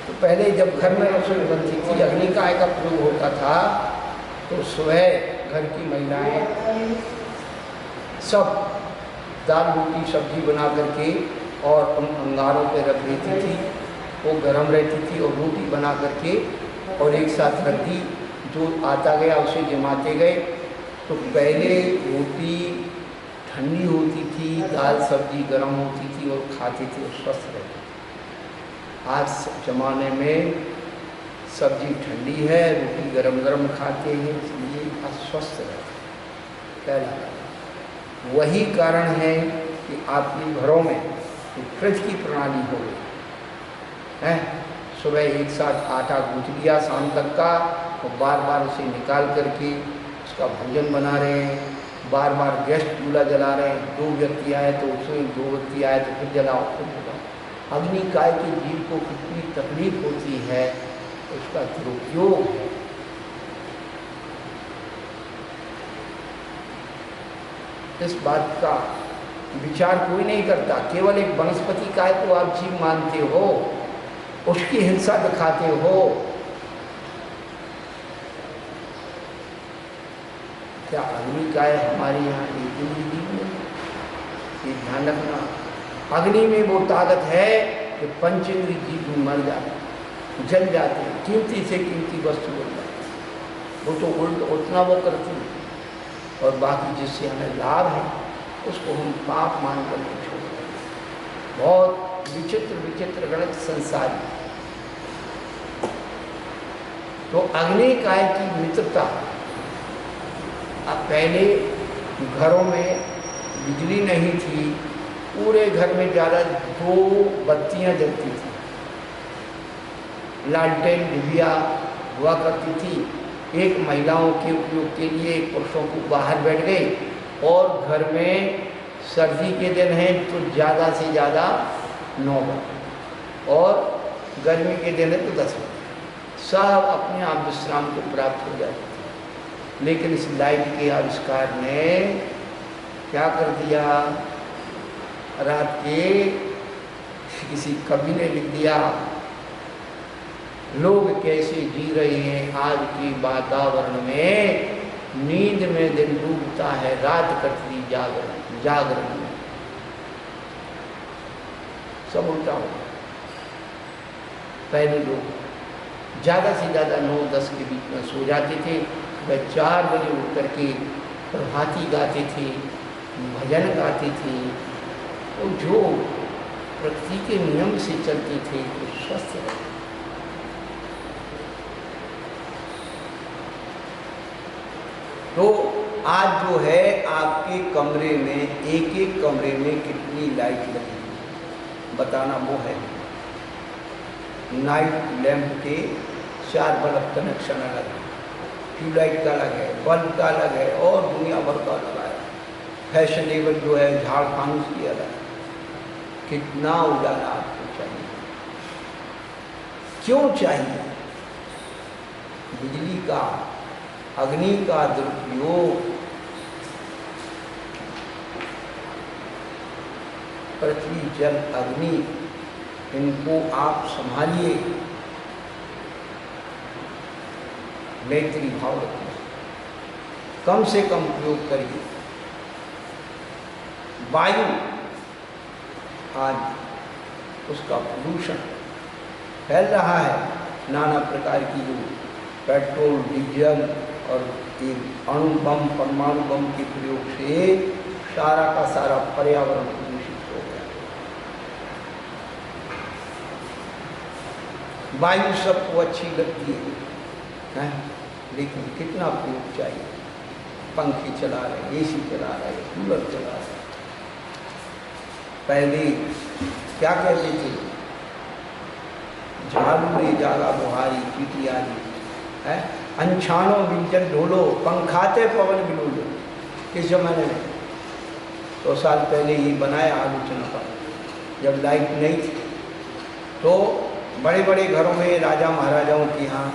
S2: तो पहले जब घर में रसोई बनती थी, अग्नि काय का प्रयोग होता था, तो सुबह घर की महिलाएं सब दाल रोटी सब्जी बना करके और उन अंगारों पे रख देती थी। वो गर्म रहती थी और रोटी बना करके और एक साथ रख दी। जो आता गया उसे जमाते गए। तो पहले रोटी ठंडी होती थी, दाल सब्जी गर्म होती थी और खाते थे और स्वस्थ रहते। आज ज़माने में सब्जी ठंडी है, रोटी गरम गरम खाते हैं, इसलिए अस्वस्थ रहते। पहला वही कारण है कि आपके घरों में फ्रिज की प्रणाली हो गई है। सुबह एक साथ आटा गूँथ लिया शाम तक का, और बार बार उसे निकाल करके उसका भोजन बना रहे हैं, बार बार गैस चूल्हा जला रहे हैं, 2 व्यक्ति आए तो उसमें 2 व्यक्ति आए तो फिर जलाओ फिर जलाओ। अग्नि काय के जीव को कितनी तकलीफ होती है, उसका दुरुपयोग है। इस बात का विचार कोई नहीं करता। केवल एक वनस्पति काय को आप जीव मानते हो, उसकी हिंसा दिखाते हो। क्या अग्नि काय हमारे यहाँ एक जीव है? ये ध्यान रखना। अग्नि में वो ताकत है कि पंचेंद्रिय जीव मर जाते, जल जाते हैं, कीमती से कीमती वस्तु बन जाती है। वो तो उतना वो करती है, और बाकी जिससे हमें लाभ है उसको हम पाप मान कर छोड़ देते हैं। बहुत विचित्र विचित्र गणित संसार है। तो अग्नि काय की मित्रता। अब पहले घरों में बिजली नहीं थी, पूरे घर में ज़्यादा 2 बत्तियां जलती थी, लालटेन डिबिया हुआ करती थी। एक महिलाओं के उपयोग के लिए, एक पुरुषों को बाहर बैठ गए, और घर में सर्दी के दिन हैं तो ज़्यादा से ज़्यादा 9 बजे, और गर्मी के दिन है तो 10 बजे, सब अपने आप विश्राम को प्राप्त हो जाते थे। लेकिन इस लाइट के आविष्कार ने क्या कर दिया, रात के किसी कवि ने लिख दिया, लोग कैसे जी रहे हैं आज के वातावरण में, नींद में दिन डूबता है, रात कटती जागरण में। सब उल्टा हो। पहले लोग ज़्यादा से ज़्यादा 9-10 के बीच में सो जाते थे, वह 4 बजे उठ करके प्रभाती गाते थे, भजन गाते थे, और जो प्रकृति के नियम से चलते थे वो स्वस्थ रहते। तो आज जो है आपके कमरे में, एक कमरे में कितनी लाइट लगी बताना वो है। नाइट लैंप के 4 बल्ब कनेक्शन अलग है, ट्यूबलाइट का अलग है, बल्ब का अलग है, और दुनिया भर का अलग है। फैशनेबल जो है झाड़ फानूस की अलग है। कितना उजाला आपको चाहिए, क्यों चाहिए? बिजली का, अग्नि का दुरुपयोग, पृथ्वी जल अग्नि, इनको आप संभालिए, मैत्री भाव रखिए, कम से कम प्रयोग करिए। वायु आज उसका प्रदूषण फैल रहा है, नाना प्रकार की जो पेट्रोल, डीजल और अणु बम, परमाणु बम के प्रयोग से सारा का सारा पर्यावरण प्रदूषित हो गया। वायु सबको अच्छी लगती है, लेकिन कितना प्रयोग चाहिए। पंखे चला रहे, एसी चला रहे, कूलर चला रहे। पहले क्या कहते थे, झाड़ू रे जागा बुहारी पीटियारी है, अनछानो बिंचन ढोलो, पंखाते पवन बिलोलो। किस जमाने में? 100 साल पहले ये बनाया आलोचना का, जब लाइट नहीं थी। तो बड़े बड़े घरों में राजा महाराजाओं के यहाँ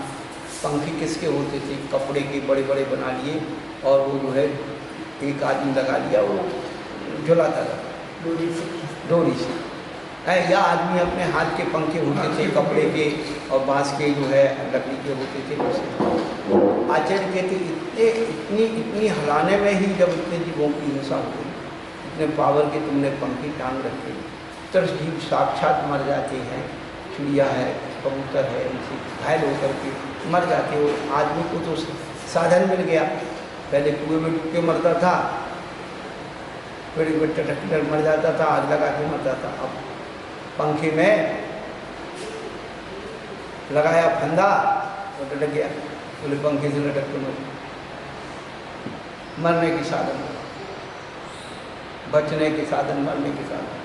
S2: पंखे किसके होते थे? कपड़े के बड़े बड़े बना लिए, और वो जो है एक आदमी लगा लिया, वो झुलाता था डोरी से है, या आदमी अपने हाथ के पंखे होते थे कपड़े के, और बांस के जो है लकड़ी के होते थे उसे। आचार्य कहते इतनी हिलाने में ही जब इतने जीवों की हिंसा हुई, इतने पावर के तुमने पंखे टांग रखे, 10 जीव साक्षात मर जाते हैं। चिड़िया है, कबूतर है, इनसे घायल होकर के मर जाते हो। आदमी को तो साधन मिल गया, पहले कुएं में डूब के मरता था, फिर टटक मर जाता था, आग लगा के मरता था। अब पंखे में लगाया फंदा और लटक गया, बोले पंखे से लटक के मरने के साधन, बचने के साधन, मरने के साधन।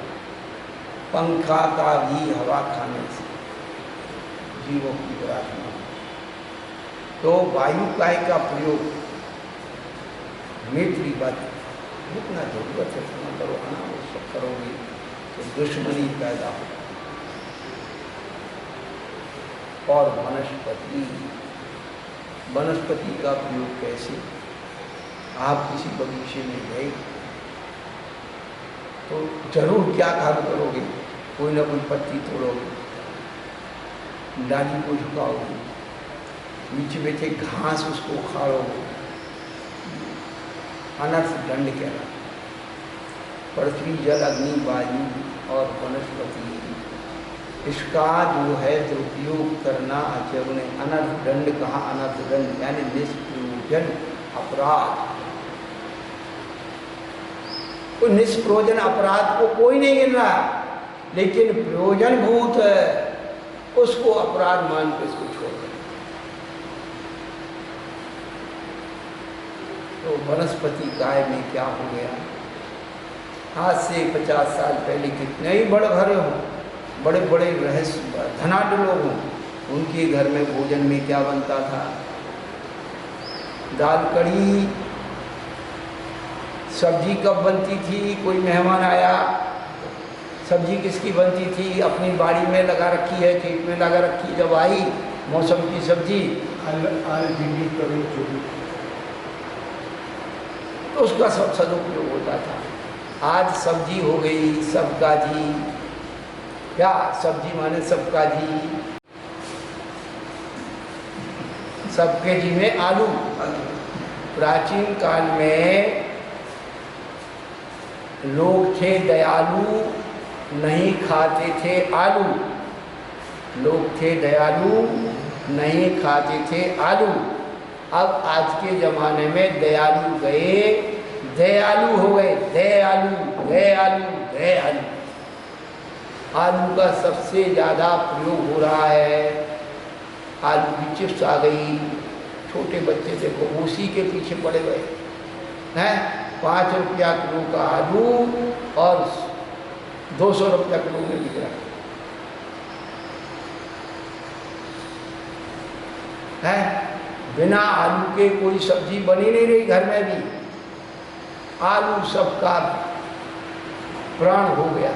S2: पंखा का भी हवा खाने से जीवों की विराजमान। तो वायु काय का प्रयोग मैत्री बात, जितना जरूरत है उतना करो, अनावश्यक करोगे तो दुश्मनी पैदा हो। और वनस्पति, वनस्पति का प्रयोग कैसे? आप किसी बगीचे में गए तो जरूर क्या काम करोगे, कोई ना कोई पत्ती तोड़ोगे, डाली को झुकाओगे, नीचे बैठे घास उसको उखाड़ोगे, अनर्थ दंड कहना। पृथ्वी, जल, अग्नि, वायु और वनस्पति, इसका जो है दुरुपयोग करना आचार्यों ने अनर्थ दंड कहा। अनर्थ दंड यानी निष्प्रयोजन अपराध। तो निष्प्रयोजन अपराध को कोई नहीं गिन रहा, लेकिन प्रयोजनभूत उसको अपराध मान के इसको छोड़ दें। तो वनस्पति काय में क्या हो गया? आज से 50 साल पहले कितने ही बड़े घर हों, बड़े बड़े रहस्य धनाढ्य लोग हों, उनके घर में भोजन में क्या बनता था? दाल कढ़ी। सब्जी कब बनती थी? कोई मेहमान आया, सब्जी किसकी बनती थी? अपनी बाड़ी में लगा रखी है, खेत में लगा रखी, जब आई मौसम की सब्जी आलू भिंडी कभी चूड़ी, तो उसका सब सदुपयोग होता था। आज सब्जी हो गई सबका जी, क्या सब्जी माने सबका जी, सबके जी में आलू। प्राचीन काल में लोग थे दयालु, नहीं खाते थे आलू। लोग थे दयालु, नहीं खाते थे आलू। अब आज के ज़माने में दयालु गए, दयालु हो गए, दयालु दयालु दयालु। आलू का सबसे ज़्यादा प्रयोग हो रहा है। आलू की चिप्स आ गई, छोटे बच्चे देखो उसी के पीछे पड़े गए हैं। 5 रुपया किलो का आलू और 200 रुपया किलो में बिक रहा है। बिना आलू के कोई सब्जी बनी नहीं रही घर में भी। आलू सबका प्राण हो गया।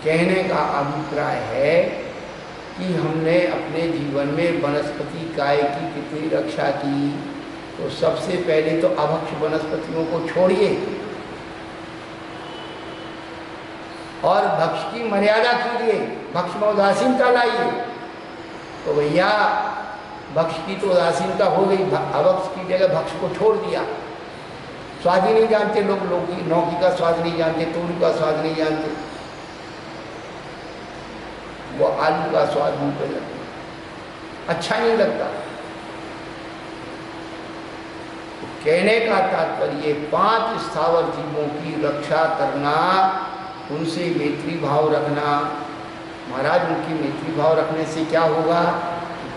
S2: कहने का अभिप्राय है कि हमने अपने जीवन में वनस्पति काय की कितनी रक्षा की। तो सबसे पहले तो अभक्ष वनस्पतियों को छोड़िए और भक्ष की मर्यादा कीजिए, भक्ष में उदासीनता लाइए। तो भैया भक्ष की तो उदासीनता हो गई, अभक्ष की जगह भक्ष को छोड़ दिया। स्वाद ही नहीं जानते लोग, लौकी का स्वाद नहीं जानते, तूरी का स्वाद नहीं जानते, वो आलू का स्वाद मुंह पे लगता, अच्छा नहीं लगता। कहने का तात्पर्य 5 स्थावर जीवों की रक्षा करना, उनसे मैत्री भाव रखना। महाराज उनकी मैत्री भाव रखने से क्या होगा?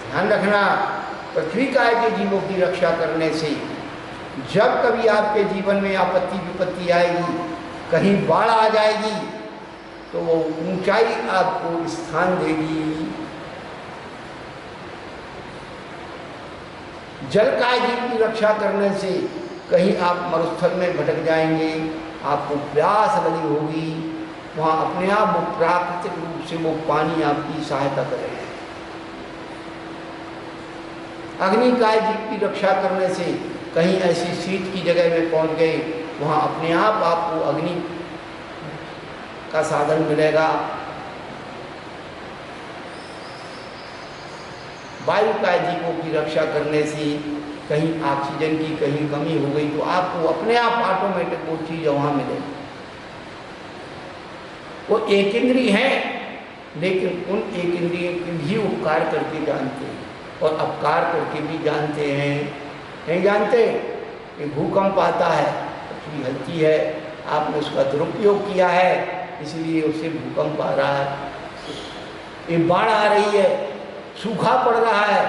S2: ध्यान रखना, पृथ्वी काय के जीवों की रक्षा करने से जब कभी आपके जीवन में आपत्ति विपत्ति आएगी, कहीं बाढ़ आ जाएगी, तो वो ऊंचाई आपको स्थान देगी। जल काय जीव की रक्षा करने से कहीं आप मरुस्थल में भटक जाएंगे, आपको प्यास लगी होगी, वहाँ अपने आप वो प्राकृतिक रूप से वो पानी आपकी सहायता करेगा। अग्नि काय जीव की रक्षा करने से कहीं ऐसी शीत की जगह में पहुँच गए, वहाँ अपने आप आपको अग्नि का साधन मिलेगा। वायु काय जीवों की रक्षा करने से कहीं ऑक्सीजन की कहीं कमी हो गई तो आपको अपने आप ऑटोमेटिक वो चीज़ वहाँ मिलेगी। वो एक इंद्रिय है, लेकिन उन एक इंद्रिय के भी उपकार करके जानते हैं और अपकार करके भी जानते हैं। नहीं जानते कि भूकंप आता है, पृथ्वी हलती है, आपने उसका दुरुपयोग किया है, इसलिए उससे भूकंप आ रहा है। ये बाढ़ आ रही है, सूखा पड़ रहा है,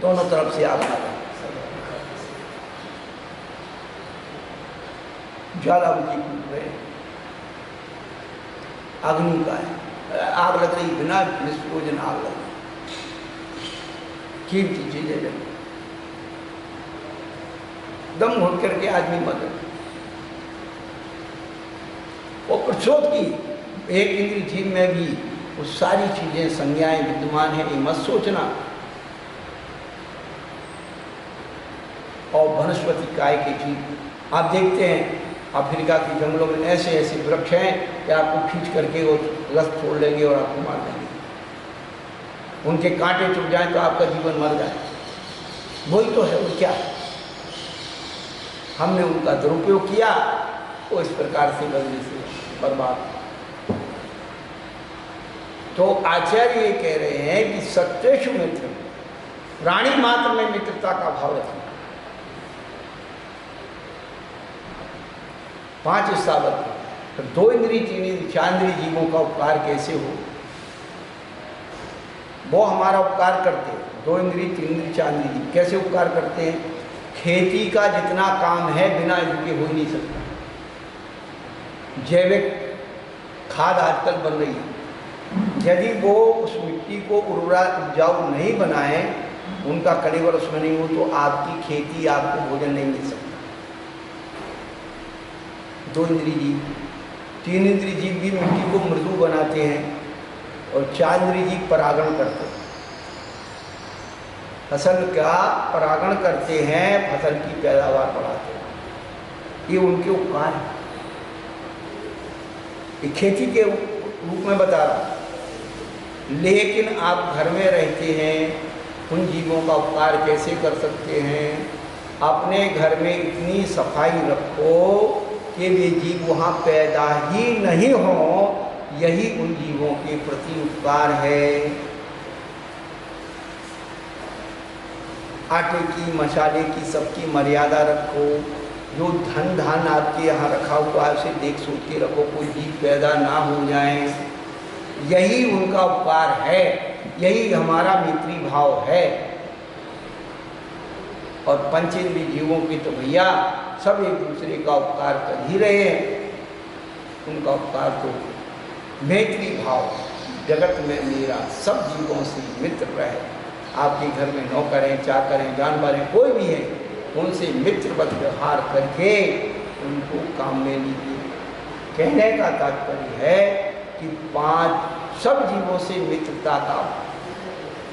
S2: दोनों तरफ से आग आ रहा है। ज्वालामुखी फूट रहे, अग्नि का है। आग लग रही, बिना निष्प्रयोजन आग लग रही, कीमती चीजें जल, दम घुट करके आदमी मर गया। और प्रचोद की एक इंद्रिय जीव में भी वो सारी चीजें संज्ञाएं विद्यमान है, ये मत सोचना। और वनस्पति काय के जीव आप देखते हैं अफ्रीका के जंगलों में ऐसे ऐसे वृक्ष हैं कि आपको खींच करके वो रस छोड़ लेंगे और आपको मार देंगे। उनके कांटे चुभ जाएं तो आपका जीवन मर जाए। वही तो है, वो क्या है? हमने उनका दुरुपयोग किया, वो इस प्रकार से बदले से बर्बाद। तो आचार्य ये कह रहे हैं कि सत्येषु मित्र, प्राणी मात्र में मित्रता का भाव रखना। 5 स्थावत, तो 2 इंद्रिय 3 इंद्रिय 4 इंद्रिय जीवों का उपकार कैसे हो? वो हमारा उपकार करते हैं। 2 इंद्रिय 3 इंद्रिय 4 इंद्रिय जीव कैसे उपकार करते हैं? खेती का जितना काम है बिना इनके हो ही नहीं सकता। जैविक खाद आजकल बन रही है, यदि वो उस मिट्टी को उर्वरा उपजाऊ नहीं बनाए, उनका कलेवर उसमें नहीं हो, तो आपकी खेती, आपको भोजन नहीं मिल सकता। 2 इंद्रिय जीव, 3 इंद्रिय जीव भी मिट्टी को मृदु बनाते हैं और 4 इंद्रिय जीव परागण करते हैं। फसल का परागण करते हैं, फसल की पैदावार बढ़ाते हैं। ये उनके उपकार है। ये खेती के रूप में बता रहा हूं। लेकिन आप घर में रहते हैं, उन जीवों का उपकार कैसे कर सकते हैं? अपने घर में इतनी सफाई रखो कि वे जीव वहाँ पैदा ही नहीं हो, यही उन जीवों के प्रति उपकार है। आटे की, मसाले की, सबकी मर्यादा रखो। जो धन धान आपके यहाँ रखा हुआ है उसे देख सोच के रखो, कोई जीव पैदा ना हो जाए, यही उनका उपकार है, यही हमारा मित्री भाव है। और पंचेंद्रिय जीवों के तो भैया सब एक दूसरे का उपकार कर ही रहे हैं। उनका उपकार तो मैत्री भाव, जगत में मेरा सब जीवों से मित्र रहे। आपके घर में नौकर हैं, चाकर हैं, जानवर हैं, कोई भी है, उनसे मित्रवत व्यवहार करके उनको काम में लीजिए। कहने का तात्पर्य है कि 5 सब जीवों से मित्रता का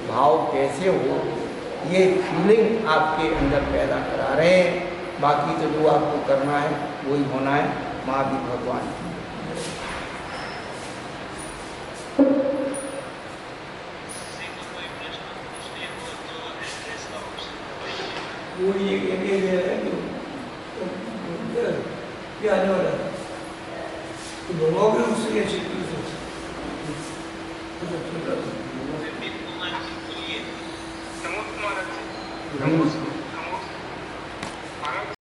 S2: भाव कैसे हो, ये फीलिंग आपके अंदर पैदा करा रहे हैं। बाकी तो जो आपको करना है वही होना है। महावीर भगवान की वो ये आने वाला है तो भगवान उससे ये चित्र
S3: नमो